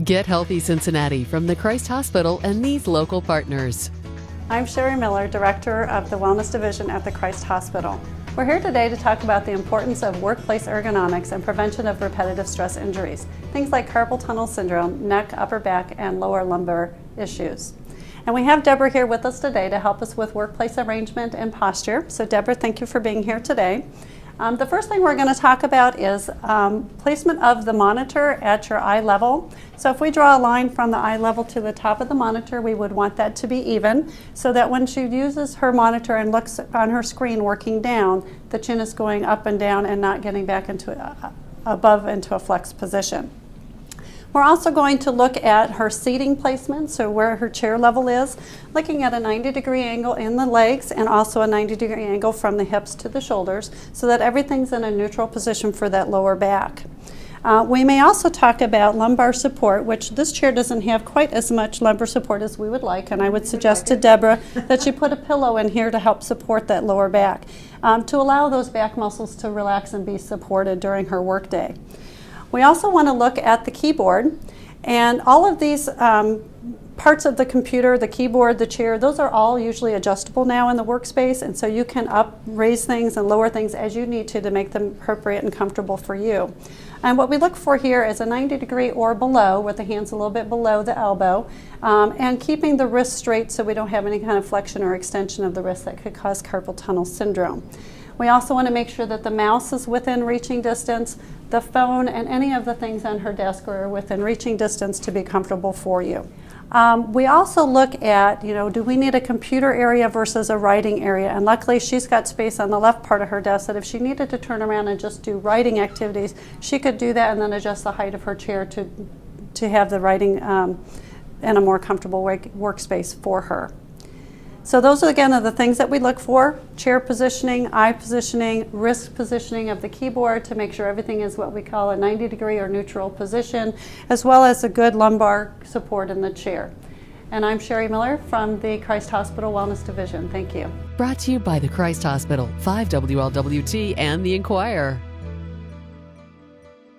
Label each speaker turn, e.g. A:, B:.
A: Get Healthy Cincinnati from the Christ Hospital and these local partners.
B: I'm Cheri Miller, Director of the Wellness Division at the Christ Hospital. We're here today to talk about the importance of workplace ergonomics and prevention of repetitive stress injuries, things like carpal tunnel syndrome, neck, upper back, and lower lumbar issues. And we have Deborah here with us today to help us with workplace arrangement and posture. So Deborah, thank you for being here today. The first thing we're going to talk about is placement of the monitor at your eye level. So if we draw a line from the eye level to the top of the monitor, we would want that to be even so that when she uses her monitor and looks on her screen working down, the chin is going up and down and not getting back into above into a flex position. We're also going to look at her seating placement, so where her chair level is, looking at a 90-degree angle in the legs and also a 90-degree angle from the hips to the shoulders so that everything's in a neutral position for that lower back. We may also talk about lumbar support, which this chair doesn't have quite as much lumbar support as we would like, and I would suggest to Deborah that she put a pillow in here to help support that lower back, to allow those back muscles to relax and be supported during her workday. We also want to look at the keyboard, and all of these parts of the computer, the keyboard, the chair, those are all usually adjustable now in the workspace, and so you can raise things and lower things as you need to make them appropriate and comfortable for you. And what we look for here is a 90-degree or below, with the hands a little bit below the elbow, and keeping the wrist straight so we don't have any kind of flexion or extension of the wrist that could cause carpal tunnel syndrome. We also want to make sure that the mouse is within reaching distance, the phone, and any of the things on her desk are within reaching distance to be comfortable for you. We also look at, do we need a computer area versus a writing area? And luckily she's got space on the left part of her desk that if she needed to turn around and just do writing activities, she could do that and then adjust the height of her chair to have the writing in a more comfortable workspace for her. So those are, again, are the things that we look for: chair positioning, eye positioning, wrist positioning of the keyboard to make sure everything is what we call a 90-degree or neutral position, as well as a good lumbar support in the chair. And I'm Cheri Miller from the Christ Hospital Wellness Division. Thank you.
A: Brought to you by the Christ Hospital, 5 WLWT, and the Inquirer.